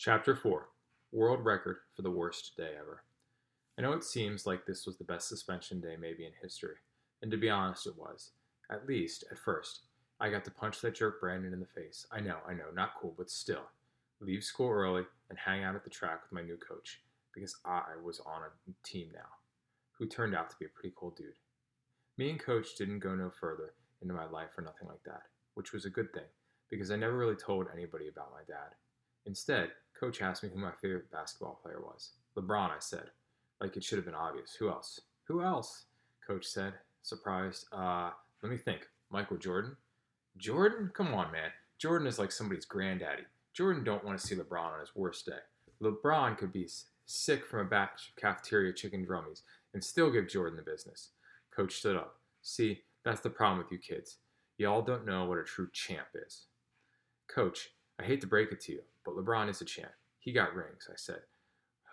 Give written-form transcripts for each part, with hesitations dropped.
Chapter 4 World Record for the Worst Day Ever. I know it seems like this was the best suspension day maybe in history, and to be honest, it was. At least, at first. I got to punch that jerk Brandon in the face. I know, not cool, but still. Leave school early and hang out at the track with my new coach, because I was on a team now, who turned out to be a pretty cool dude. Me and Coach didn't go no further into my life or nothing like that, which was a good thing, because I never really told anybody about my dad. Instead, Coach asked me who my favorite basketball player was. LeBron, I said. Like it should have been obvious. Who else? Who else? Coach said, surprised. Let me think. Michael Jordan? Jordan? Come on, man. Jordan is like somebody's granddaddy. Jordan don't want to see LeBron on his worst day. LeBron could be sick from a batch of cafeteria chicken drummies and still give Jordan the business. Coach stood up. See, that's the problem with you kids. Y'all don't know what a true champ is. Coach, I hate to break it to you, but LeBron is a champ. He got rings, I said,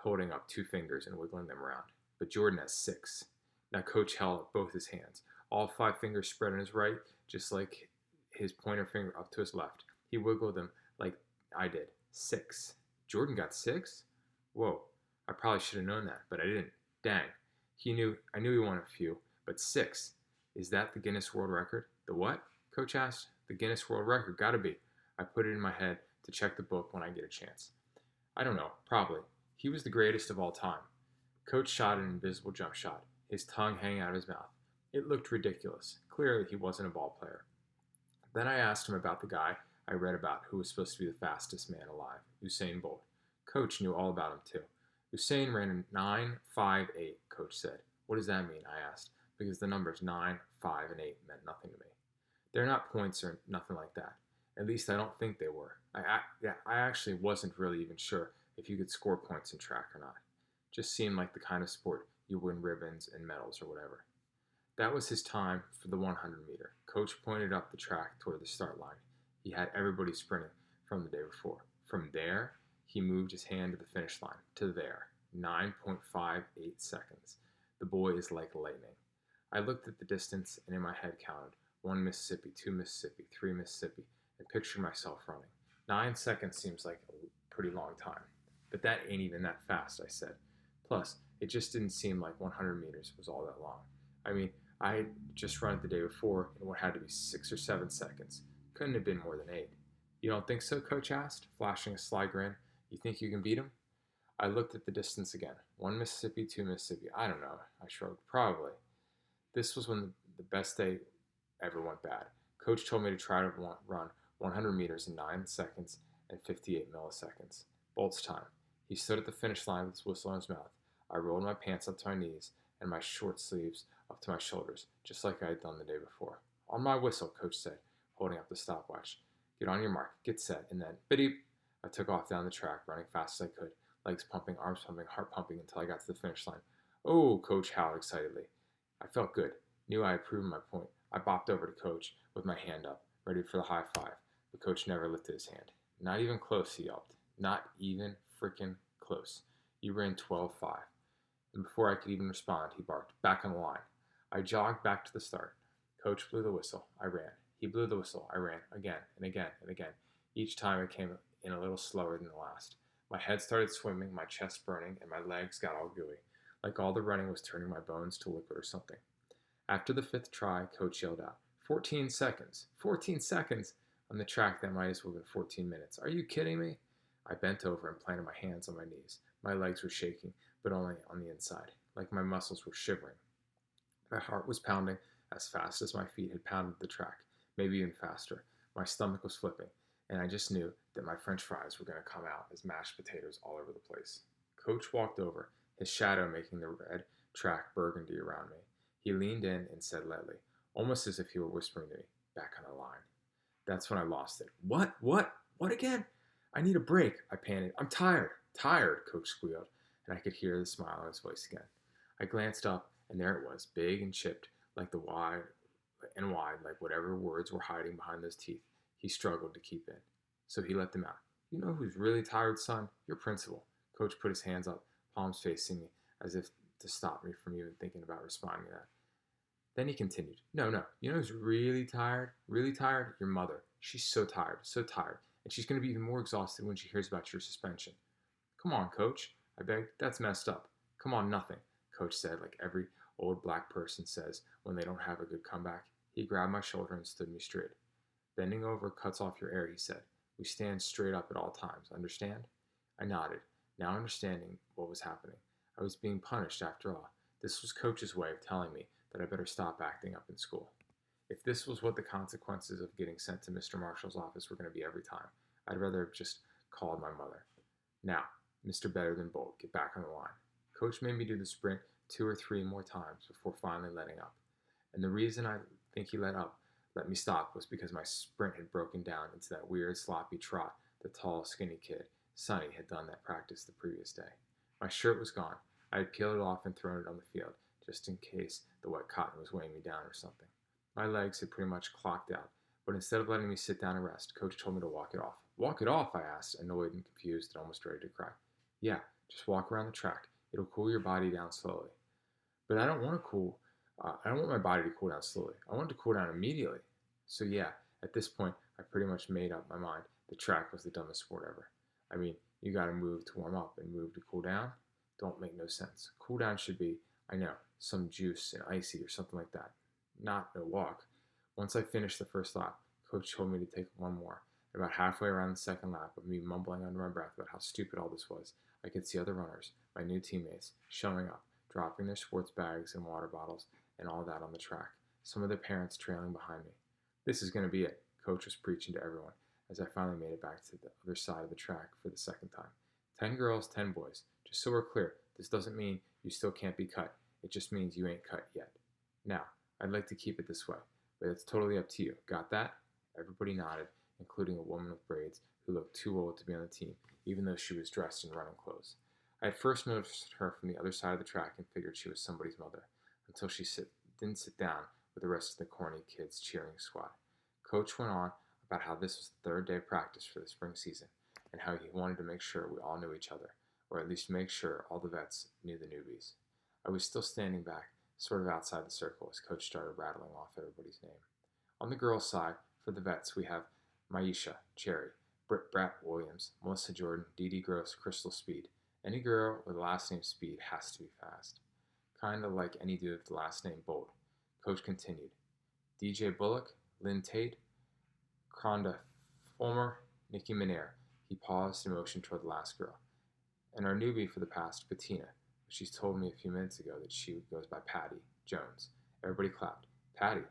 holding up 2 fingers and wiggling them around. But Jordan has 6. Now Coach held up both his hands, all 5 fingers spread on his right, just like his pointer finger up to his left. He wiggled them like I did. 6. Jordan got 6? Whoa, I probably should have known that, but I didn't. Dang. I knew he won a few, but 6. Is that the Guinness World Record? The what? Coach asked. The Guinness World Record, gotta be. I put it in my head to check the book when I get a chance. I don't know, probably. He was the greatest of all time. Coach shot an invisible jump shot, his tongue hanging out of his mouth. It looked ridiculous. Clearly, he wasn't a ball player. Then I asked him about the guy I read about who was supposed to be the fastest man alive, Usain Bolt. Coach knew all about him, too. Usain ran a 9.58, Coach said. What does that mean? I asked, because the numbers 9, 5, and 8 meant nothing to me. They're not points or nothing like that. At least I don't think they were. I actually wasn't really even sure if you could score points in track or not. Just seemed like the kind of sport you win ribbons and medals or whatever. That was his time for the 100 meter. Coach pointed up the track toward the start line. He had everybody sprinting from the day before. From there, he moved his hand to the finish line. To there. 9.58 seconds. The boy is like lightning. I looked at the distance and in my head counted 1 Mississippi, 2 Mississippi, 3 Mississippi, and pictured myself running. 9 seconds seems like a pretty long time. But that ain't even that fast, I said. Plus, it just didn't seem like 100 meters was all that long. I mean, I had just run it the day before in what had to be 6 or 7 seconds. Couldn't have been more than 8. You don't think so? Coach asked, flashing a sly grin. You think you can beat him? I looked at the distance again. 1 Mississippi, 2 Mississippi. I don't know. I shrugged. Probably. This was when the best day ever went bad. Coach told me to try to run 100 meters in 9 seconds and 58 milliseconds. Bolt's time. He stood at the finish line with his whistle in his mouth. I rolled my pants up to my knees and my short sleeves up to my shoulders, just like I had done the day before. On my whistle, Coach said, holding up the stopwatch. Get on your mark, get set, and then, beep. I took off down the track, running fast as I could, legs pumping, arms pumping, heart pumping until I got to the finish line. Oh, Coach howled excitedly. I felt good, knew I had proven my point. I bopped over to Coach with my hand up, ready for the high five, but Coach never lifted his hand. Not even close, he yelped. Not even freaking close. You ran 12.5. And before I could even respond, he barked, back on the line. I jogged back to the start. Coach blew the whistle. I ran. He blew the whistle. I ran again and again and again. Each time it came in a little slower than the last. My head started swimming, my chest burning, and my legs got all gooey, like all the running was turning my bones to liquid or something. After the 5th try, Coach yelled out, 14 seconds! 14 seconds! On the track that might as well have been 14 minutes. Are you kidding me? I bent over and planted my hands on my knees. My legs were shaking, but only on the inside, like my muscles were shivering. My heart was pounding as fast as my feet had pounded the track, maybe even faster. My stomach was flipping, and I just knew that my French fries were going to come out as mashed potatoes all over the place. Coach walked over, his shadow making the red track burgundy around me. He leaned in and said lightly, almost as if he were whispering to me, back on the line. That's when I lost it. What? What again? I need a break, I panted. I'm tired. Tired, Coach squealed, and I could hear the smile in his voice again. I glanced up, and there it was, big and chipped, like wide, like whatever words were hiding behind those teeth he struggled to keep in. So he let them out. You know who's really tired, son? Your principal. Coach put his hands up, palms facing me, as if to stop me from even thinking about responding to that. Then he continued, no, you know who's really tired? Really tired? Your mother. She's so tired, and she's going to be even more exhausted when she hears about your suspension. Come on, coach, I begged. That's messed up. Come on, nothing, coach said, like every old black person says when they don't have a good comeback. He grabbed my shoulder and stood me straight. Bending over cuts off your air, he said. We stand straight up at all times, understand? I nodded, now understanding what was happening. I was being punished after all. This was Coach's way of telling me that I better stop acting up in school. If this was what the consequences of getting sent to Mr. Marshall's office were going to be every time, I'd rather have just called my mother. Now, Mr. Better Than Bolt, get back on the line. Coach made me do the sprint 2 or 3 more times before finally letting up. And the reason I think he let me stop was because my sprint had broken down into that weird sloppy trot the tall, skinny kid, Sonny, had done that practice the previous day. My shirt was gone. I had peeled it off and thrown it on the field, just in case the wet cotton was weighing me down or something. My legs had pretty much clocked out, but instead of letting me sit down and rest, Coach told me to walk it off. Walk it off, I asked, annoyed and confused and almost ready to cry. Yeah, just walk around the track. It'll cool your body down slowly. But I don't want my body to cool down slowly. I want it to cool down immediately. So yeah, at this point, I pretty much made up my mind. The track was the dumbest sport ever. I mean, you gotta move to warm up and move to cool down. Don't make no sense. Cool down should be, I know, some juice and icy or something like that. Not no walk. Once I finished the first lap, Coach told me to take one more. About halfway around the second lap of me mumbling under my breath about how stupid all this was, I could see other runners, my new teammates, showing up, dropping their sports bags and water bottles and all that on the track, some of their parents trailing behind me. This is going to be it, Coach was preaching to everyone, as I finally made it back to the other side of the track for the second time. 10 girls, 10 boys. Just so we're clear, this doesn't mean you still can't be cut. It just means you ain't cut yet. Now, I'd like to keep it this way, but it's totally up to you. Got that? Everybody nodded, including a woman with braids who looked too old to be on the team, even though she was dressed in running clothes. I had first noticed her from the other side of the track and figured she was somebody's mother, until she didn't sit down with the rest of the corny kids cheering squad. Coach went on about how this was the 3rd day of practice for the spring season, and how he wanted to make sure we all knew each other, or at least make sure all the vets knew the newbies. I was still standing back, sort of outside the circle, as Coach started rattling off everybody's name. On the girls' side, for the vets, we have Maisha, Cherry, Britt Bratt Williams, Melissa Jordan, Dee Dee Gross, Crystal Speed. Any girl with the last name Speed has to be fast. Kind of like any dude with the last name Bolt. Coach continued. DJ Bullock, Lynn Tate, Kronda Fulmer, Nikki Minair. He paused and motioned toward the last girl. And our newbie for the past, Bettina. She's told me a few minutes ago that she goes by Patty Jones. Everybody clapped. Patty,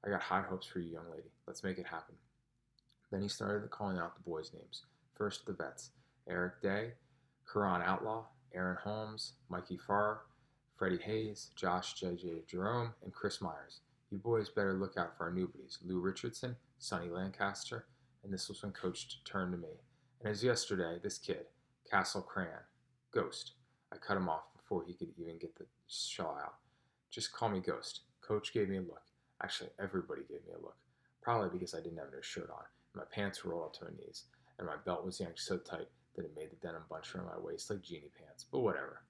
I got high hopes for you, young lady. Let's make it happen. Then he started calling out the boys' names. First, the vets. Eric Day, Karan Outlaw, Aaron Holmes, Mikey Farr, Freddie Hayes, Josh J.J. Jerome, and Chris Myers. You boys better look out for our newbies. Lou Richardson, Sonny Lancaster, and this was when Coach turned to me. And as yesterday, this kid, Castle Crayon, Ghost. I cut him off before he could even get the shaw out. Just call me Ghost. Coach gave me a look. Actually, everybody gave me a look. Probably because I didn't have no shirt on, and my pants were rolled up to my knees, and my belt was yanked so tight that it made the denim bunch around my waist like genie pants. But whatever.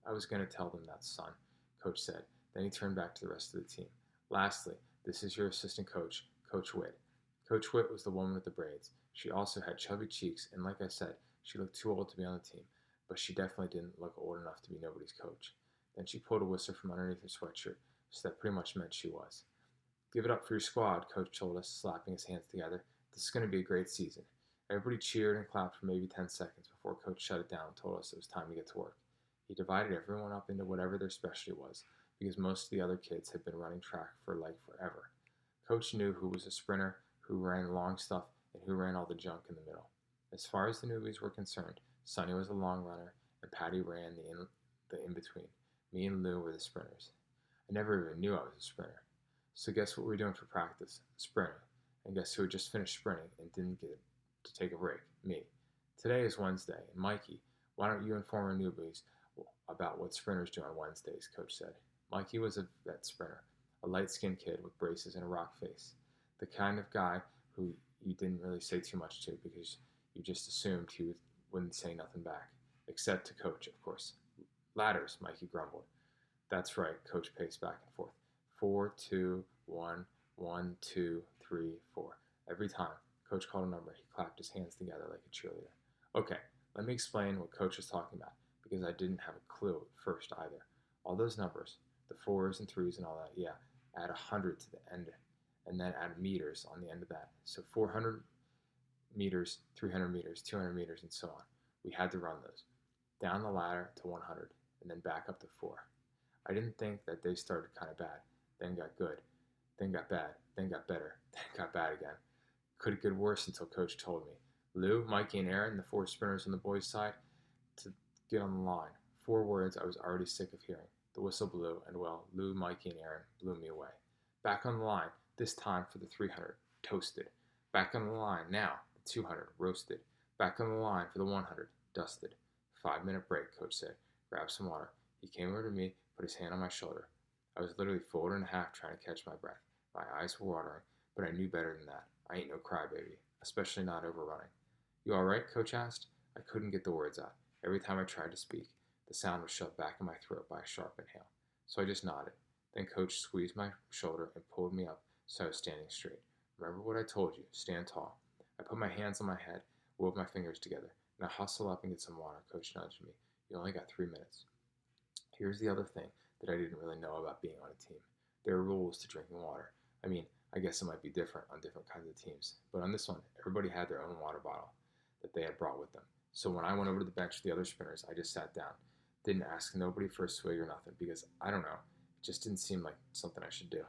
I was going to tell them that, son, Coach said. Then he turned back to the rest of the team. Lastly, this is your assistant coach, Coach Witt. Coach Witt was the woman with the braids. She also had chubby cheeks, and like I said, she looked too old to be on the team, but she definitely didn't look old enough to be nobody's coach. Then she pulled a whistle from underneath her sweatshirt, so that pretty much meant she was. Give it up for your squad, Coach told us, slapping his hands together. This is going to be a great season. Everybody cheered and clapped for maybe 10 seconds before Coach shut it down and told us it was time to get to work. He divided everyone up into whatever their specialty was, because most of the other kids had been running track for like forever. Coach knew who was a sprinter, who ran the long stuff, and who ran all the junk in the middle. As far as the newbies were concerned, Sonny was a long runner, and Patty ran the in-between. Me and Lou were the sprinters. I never even knew I was a sprinter. So guess what we were doing for practice? Sprinting. And guess who had just finished sprinting and didn't get to take a break? Me. Today is Wednesday, and Mikey, why don't you inform our newbies about what sprinters do on Wednesdays, Coach said. Mikey was a vet sprinter, a light-skinned kid with braces and a rock face. The kind of guy who you didn't really say too much to because you just assumed he wouldn't say nothing back. Except to Coach, of course. Ladders, Mikey grumbled. That's right, Coach paced back and forth. 4, 2, 1, 1, 2, 3, 4. Every time, Coach called a number. He clapped his hands together like a cheerleader. Okay, let me explain what Coach was talking about, because I didn't have a clue at first either. All those numbers, the 4s and 3s and all that, yeah, add 100 to the end, and then add meters on the end of that. So 400 meters, 300 meters, 200 meters, and so on. We had to run those. Down the ladder to 100, and then back up to 4. I didn't think that they started kind of bad, then got good, then got bad, then got better, then got bad again. Could get worse until Coach told me, Lou, Mikey, and Aaron, the 4 sprinters on the boys' side, to get on the line. 4 words I was already sick of hearing. The whistle blew, and well, Lou, Mikey, and Aaron blew me away. Back on the line, this time for the 300, toasted. Back on the line, now, the 200, roasted. Back on the line for the 100, dusted. 5-minute break, Coach said. Grab some water. He came over to me, put his hand on my shoulder. I was literally folded in half trying to catch my breath. My eyes were watering, but I knew better than that. I ain't no crybaby, especially not overrunning. You all right? Coach asked. I couldn't get the words out. Every time I tried to speak, the sound was shoved back in my throat by a sharp inhale. So I just nodded. Then Coach squeezed my shoulder and pulled me up so I was standing straight. Remember what I told you. Stand tall. I put my hands on my head, wove my fingers together. Now hustle up and get some water. Coach nudged me. You only got 3 minutes. Here's the other thing that I didn't really know about being on a team. There are rules to drinking water. I mean, I guess it might be different on different kinds of teams, but on this one, everybody had their own water bottle that they had brought with them. So when I went over to the bench with the other sprinters, I just sat down. Didn't ask nobody for a swig or nothing, because I don't know, it just didn't seem like something I should do.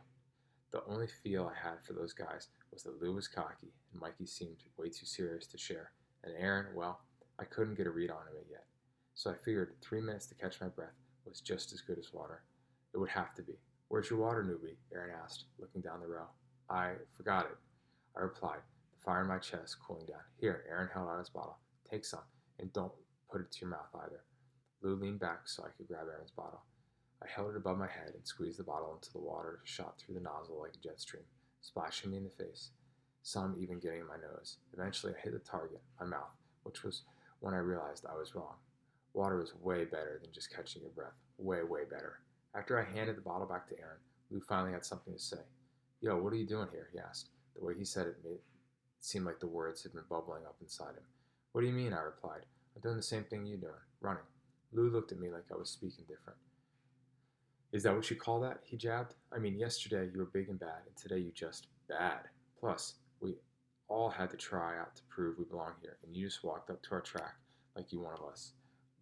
The only feel I had for those guys was that Lou was cocky, and Mikey seemed way too serious to share. And Aaron, well, I couldn't get a read on him yet. So I figured 3 minutes to catch my breath was just as good as water. It would have to be. Where's your water, newbie? Aaron asked, looking down the row. I forgot it, I replied, the fire in my chest cooling down. Here, Aaron held out his bottle. Take some, and don't put it to your mouth either. Lou leaned back so I could grab Aaron's bottle. I held it above my head and squeezed the bottle until the water shot through the nozzle like a jet stream, splashing me in the face, some even getting in my nose. Eventually, I hit the target, my mouth, which was when I realized I was wrong. Water was way better than just catching your breath. Way, way better. After I handed the bottle back to Aaron, Lou finally had something to say. Yo, what are you doing here? He asked. The way he said it made it seem like the words had been bubbling up inside him. What do you mean? I replied. I'm doing the same thing you're doing, running. Lou looked at me like I was speaking different. Is that what you call that? He jabbed. I mean, yesterday you were big and bad, and today you just bad. Plus, we all had to try out to prove we belong here, and you just walked up to our track like you one of us.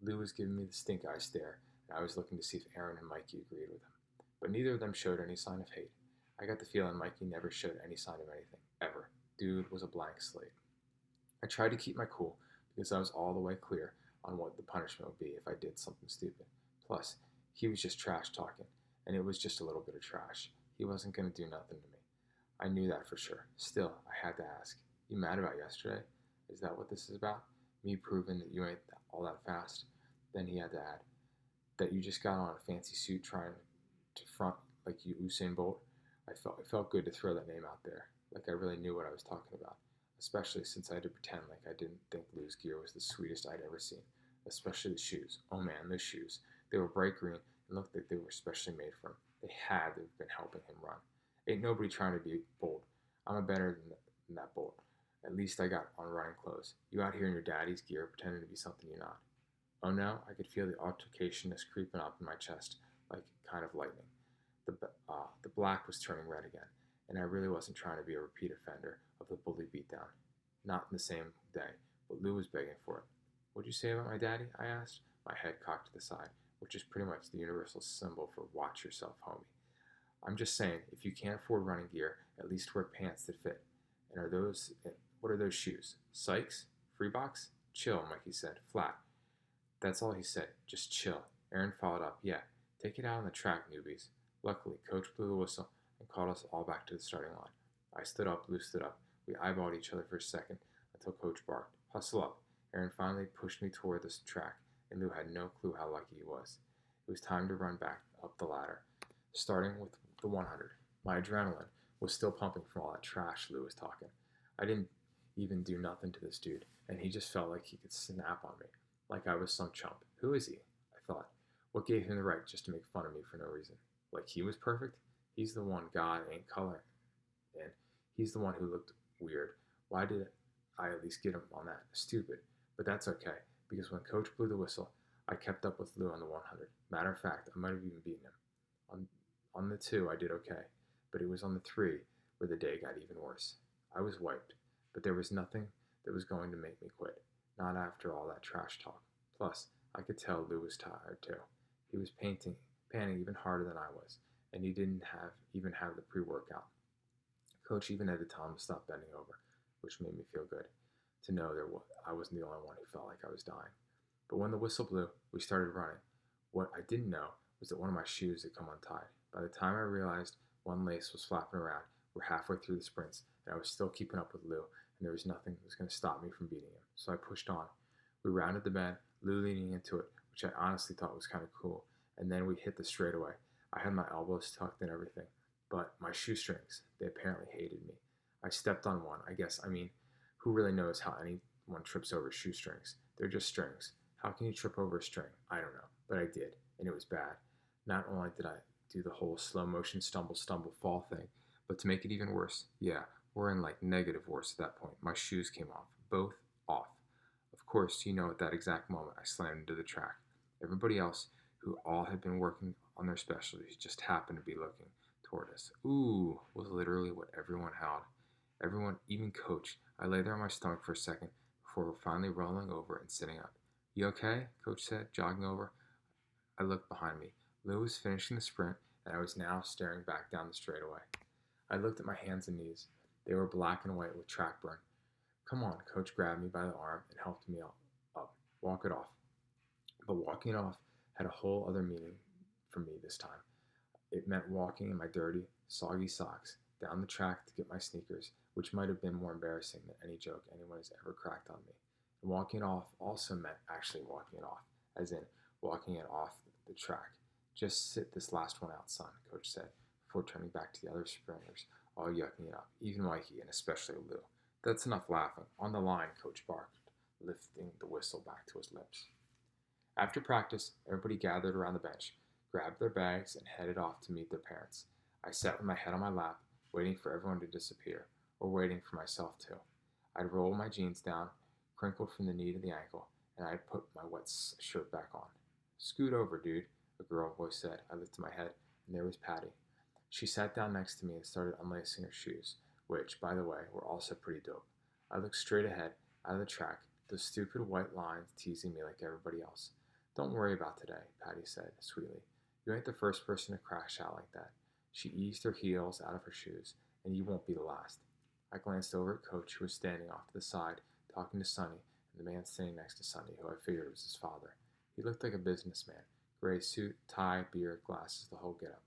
Lou was giving me the stink eye stare, and I was looking to see if Aaron and Mikey agreed with him. But neither of them showed any sign of hate. I got the feeling Mikey never showed any sign of anything, ever. Dude was a blank slate. I tried to keep my cool because I was all the way clear on what the punishment would be if I did something stupid. Plus, he was just trash talking, and it was just a little bit of trash. He wasn't going to do nothing to me. I knew that for sure. Still, I had to ask, you mad about yesterday? Is that what this is about? Me proving that you ain't all that fast? Then he had to add, that you just got on a fancy suit trying to front like you Usain Bolt? It felt good to throw that name out there, like I really knew what I was talking about, especially since I had to pretend like I didn't think Lou's gear was the sweetest I'd ever seen, especially the shoes. Oh man, those shoes. They were bright green and looked like they were specially made for him. They had to have been helping him run. Ain't nobody trying to be bold. I'm a better than that bold. At least I got on running clothes. You out here in your daddy's gear pretending to be something you're not. Oh no, I could feel the altercationness creeping up in my chest like kind of lightning. The black was turning red again, and I really wasn't trying to be a repeat offender of the bully beatdown. Not in the same day, but Lou was begging for it. What'd you say about my daddy? I asked, my head cocked to the side, which is pretty much the universal symbol for watch yourself, homie. I'm just saying, if you can't afford running gear, at least wear pants that fit. And what are those shoes? Sykes? Freebox? Chill, Mikey said, flat. That's all he said, just chill. Aaron followed up, yeah, take it out on the track, newbies. Luckily, Coach blew the whistle and called us all back to the starting line. I stood up, Lou stood up. We eyeballed each other for a second until Coach barked, hustle up. Aaron finally pushed me toward the track, and Lou had no clue how lucky he was. It was time to run back up the ladder, starting with the 100. My adrenaline was still pumping from all that trash Lou was talking. I didn't even do nothing to this dude, and he just felt like he could snap on me, like I was some chump. Who is he? I thought. What gave him the right just to make fun of me for no reason? Like he was perfect? He's the one God ain't coloring in. He's the one who looked weird Why did I at least get him on that? Stupid. But that's okay, because when Coach blew the whistle, I kept up with Lou on the 100. Matter of fact, I might have even beaten him. On, on the 2, I did okay, but it was on the 3 where the day got even worse. I was wiped, but there was nothing that was going to make me quit. Not after all that trash talk. Plus, I could tell Lou was tired too. He was panting even harder than I was, and he didn't even have the pre-workout. Coach even had to tell him to stop bending over, which made me feel good to know I wasn't the only one who felt like I was dying. But when the whistle blew, we started running. What I didn't know was that one of my shoes had come untied. By the time I realized one lace was flapping around, we're halfway through the sprints, and I was still keeping up with Lou, and there was nothing that was going to stop me from beating him. So I pushed on. We rounded the bend, Lou leaning into it, which I honestly thought was kind of cool, and then we hit the straightaway. I had my elbows tucked and everything, but my shoestrings, they apparently hated me. I stepped on one, I guess. I mean, who really knows how anyone trips over shoestrings? They're just strings. How can you trip over a string? I don't know, but I did, and it was bad. Not only did I do the whole slow motion stumble, fall thing, but to make it even worse, yeah, we're in like negative worse at that point. My shoes came off, both off. Of course, at that exact moment, I slammed into the track. Everybody else, who all had been working on their specialties, just happened to be looking toward us. Ooh, was literally what everyone howled. Everyone, even Coach. I lay there on my stomach for a second before finally rolling over and sitting up. You okay? Coach said, jogging over. I looked behind me. Lou was finishing the sprint, and I was now staring back down the straightaway. I looked at my hands and knees. They were black and white with track burn. Come on, Coach grabbed me by the arm and helped me up. Walk it off. But walking it off had a whole other meaning for me this time. It meant walking in my dirty, soggy socks down the track to get my sneakers, which might have been more embarrassing than any joke anyone has ever cracked on me. And walking it off also meant actually walking it off, as in walking it off the track. Just sit this last one out, son, Coach said, before turning back to the other sprinters, all yucking it up, even Mikey and especially Lou. That's enough laughing. On the line, Coach barked, lifting the whistle back to his lips. After practice, everybody gathered around the bench, grabbed their bags, and headed off to meet their parents. I sat with my head on my lap, waiting for everyone to disappear, or waiting for myself to. I'd roll my jeans down, crinkled from the knee to the ankle, and I'd put my wet shirt back on. Scoot over, dude, a girl voice said. I lifted my head, and there was Patty. She sat down next to me and started unlacing her shoes, which, by the way, were also pretty dope. I looked straight ahead, out of the track, those stupid white lines teasing me like everybody else. Don't worry about today, Patty said, sweetly. You ain't the first person to crash out like that. She eased her heels out of her shoes, and you won't be the last. I glanced over at Coach, who was standing off to the side, talking to Sonny, and the man sitting next to Sonny, who I figured was his father. He looked like a businessman, gray suit, tie, beard, glasses, the whole get-up.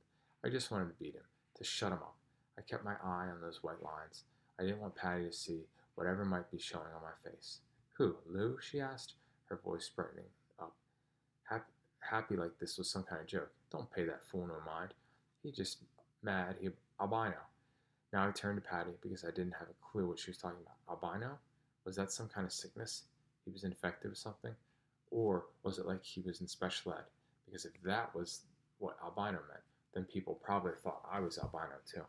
I just wanted to beat him, to shut him up. I kept my eye on those white lines. I didn't want Patty to see whatever might be showing on my face. Who, Lou? She asked, her voice brightening up. Happy like this was some kind of joke. Don't pay that fool no mind. He just mad. He albino. Now I turned to Patty because I didn't have a clue what she was talking about. Albino? Was that some kind of sickness? He was infected with something? Or was it like he was in special ed? Because if that was what albino meant, then people probably thought I was albino too.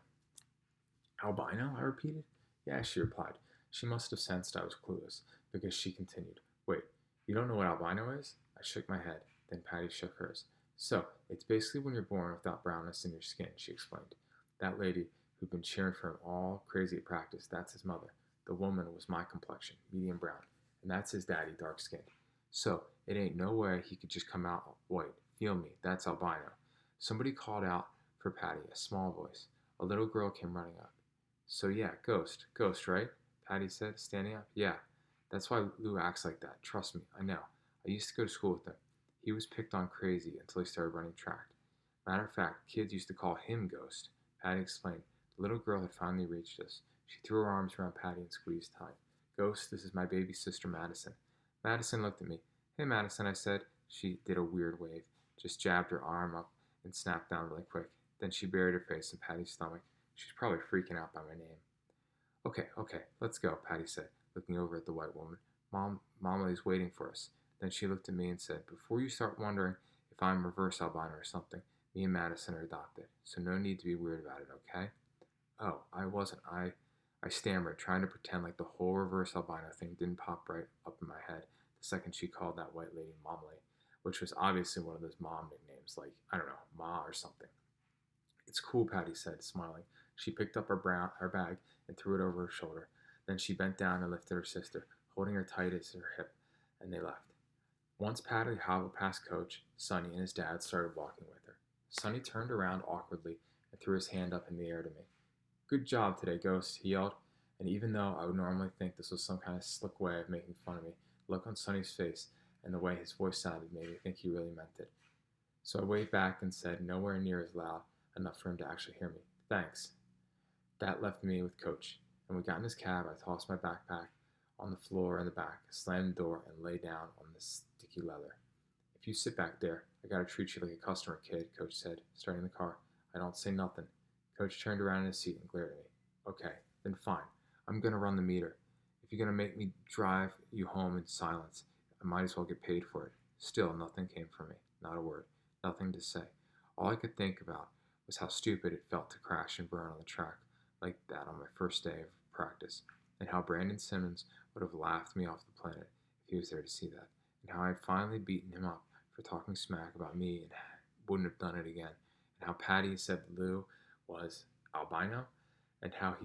Albino? I repeated. Yeah, she replied. She must have sensed I was clueless, because she continued. Wait, you don't know what albino is? I shook my head. Then Patty shook hers. So, it's basically when you're born without brownness in your skin, she explained. That lady who'd been cheering for him all crazy at practice, that's his mother. The woman was my complexion, medium brown, and that's his daddy, dark skinned. So, it ain't no way he could just come out white. Feel me, that's albino. Somebody called out for Patty, a small voice. A little girl came running up. So yeah, Ghost, right? Patty said, standing up. Yeah, that's why Lou acts like that. Trust me, I know. I used to go to school with him. He was picked on crazy until he started running track. Matter of fact, kids used to call him Ghost. Patty explained. The little girl had finally reached us. She threw her arms around Patty and squeezed tight. Ghost, this is my baby sister Madison. Madison looked at me. Hey, Madison, I said. She did a weird wave, just jabbed her arm up and snapped down really quick. Then she buried her face in Patty's stomach. She's probably freaking out by my name. Okay, let's go, Patty said, looking over at the white woman. Mama's waiting for us. Then she looked at me and said, before you start wondering if I'm reverse albino or something, me and Madison are adopted, so no need to be weird about it, okay? Oh, I wasn't. I I stammered, trying to pretend like the whole reverse albino thing didn't pop right up in my head the second she called that white lady Momley, which was obviously one of those mom nicknames, like, I don't know, Ma or something. It's cool, Patty said, smiling. She picked up her bag and threw it over her shoulder. Then she bent down and lifted her sister, holding her tight as her hip, and they left. Once Patty hobbled past Coach, Sonny and his dad started walking with her. Sonny turned around awkwardly and threw his hand up in the air to me. Good job today, Ghost, he yelled. And even though I would normally think this was some kind of slick way of making fun of me, the look on Sonny's face and the way his voice sounded made me think he really meant it. So I waved back and said, nowhere near as loud enough for him to actually hear me, thanks. That left me with Coach, and we got in his cab. I tossed my backpack on the floor in the back, slammed the door, and lay down on the sticky leather. If you sit back there, I gotta treat you like a customer, kid, Coach said, starting the car. I don't say nothing. Coach turned around in his seat and glared at me. Okay, then fine. I'm gonna run the meter. If you're gonna make me drive you home in silence, I might as well get paid for it. Still, nothing came from me. Not a word. Nothing to say. All I could think about was how stupid it felt to crash and burn on the track like that on my first day of practice, and how Brandon Simmons would have laughed me off the planet if he was there to see that, and how I had finally beaten him up for talking smack about me and wouldn't have done it again, and how Patty said Lou was albino, and how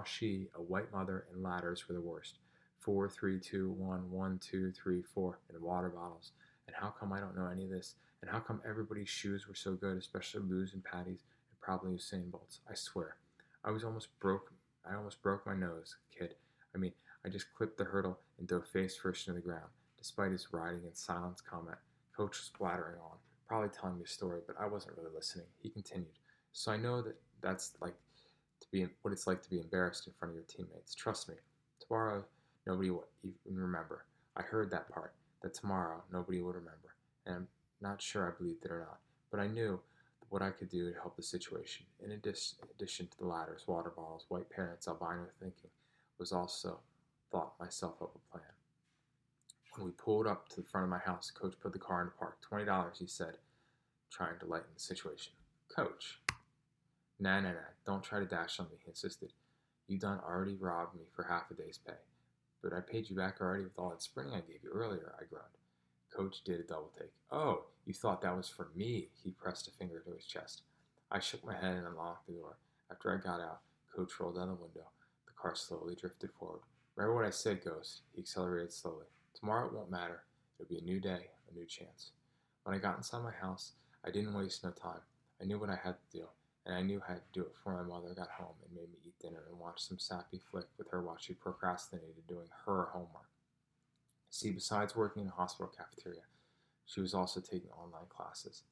she, a white mother, and ladders were the worst. 4, 3, 2, 1, 1, 2, 3, 4, and water bottles. And how come I don't know any of this? And how come everybody's shoes were so good, especially Lou's and Patty's, and probably Usain Bolt's? I swear, I almost broke my nose, kid. I mean, I just clipped the hurdle and dove face first into the ground. Despite his riding in silence comment, Coach was blathering on, probably telling me a story, but I wasn't really listening. He continued. So I know that's like what it's like to be embarrassed in front of your teammates. Trust me, tomorrow nobody will even remember. I heard that part, that tomorrow nobody would remember, and I'm not sure I believed it or not, but I knew what I could do to help the situation. In addition to the ladders, water bottles, white parents, albino thinking, was also thought myself up a plan. When we pulled up to the front of my house, Coach put the car in park. $20, he said, trying to lighten the situation. Coach. Nah, don't try to dash on me, he insisted. You done already robbed me for half a day's pay. But I paid you back already with all that sprinting I gave you earlier, I groaned. Coach did a double take. Oh, you thought that was for me, he pressed a finger to his chest. I shook my head and unlocked the door. After I got out, Coach rolled down the window. The car slowly drifted forward. Remember what I said, Ghost. He accelerated slowly. Tomorrow it won't matter. It'll be a new day, a new chance. When I got inside my house, I didn't waste no time. I knew what I had to do, and I knew I had to do it before my mother got home and made me eat dinner and watch some sappy flick with her while she procrastinated doing her homework. See, besides working in a hospital cafeteria, she was also taking online classes.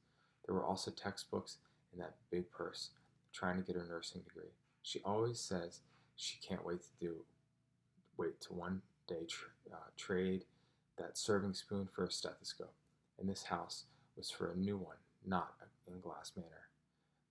There were also textbooks in that big purse, trying to get her nursing degree. She always says she can't wait to one day trade that serving spoon for a stethoscope. And this house was for a new one, not in glass manner.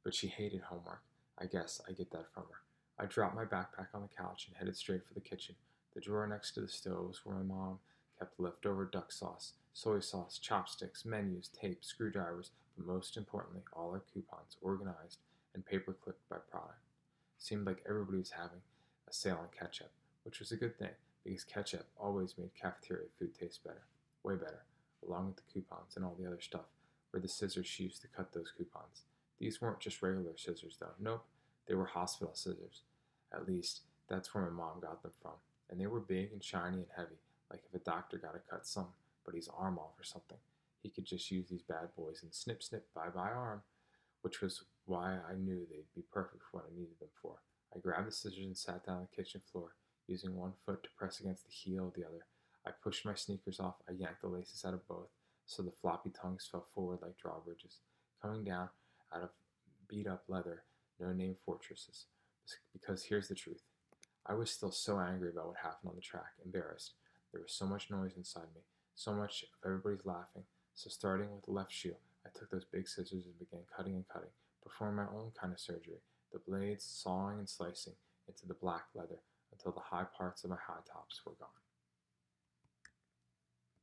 But she hated homework. I guess I get that from her. I dropped my backpack on the couch and headed straight for the kitchen. The drawer next to the stove was where my mom kept leftover duck sauce, soy sauce, chopsticks, menus, tape, screwdrivers, but most importantly, all our coupons, organized and paper clipped by product. It seemed like everybody was having a sale on ketchup, which was a good thing, because ketchup always made cafeteria food taste better, way better, along with the coupons and all the other stuff, were the scissors she used to cut those coupons. These weren't just regular scissors, though. Nope, they were hospital scissors. At least, that's where my mom got them from. And they were big and shiny and heavy, like if a doctor got to cut somebody's arm off or something. He could just use these bad boys and snip, snip, bye-bye arm, which was why I knew they'd be perfect for what I needed them for. I grabbed the scissors and sat down on the kitchen floor, using one foot to press against the heel of the other. I pushed my sneakers off. I yanked the laces out of both, so the floppy tongues fell forward like drawbridges, coming down out of beat-up leather, no-name fortresses. Because here's the truth. I was still so angry about what happened on the track, embarrassed. There was so much noise inside me, so much of everybody's laughing. So starting with the left shoe, I took those big scissors and began cutting and cutting, performing my own kind of surgery, the blades sawing and slicing into the black leather until the high parts of my high tops were gone.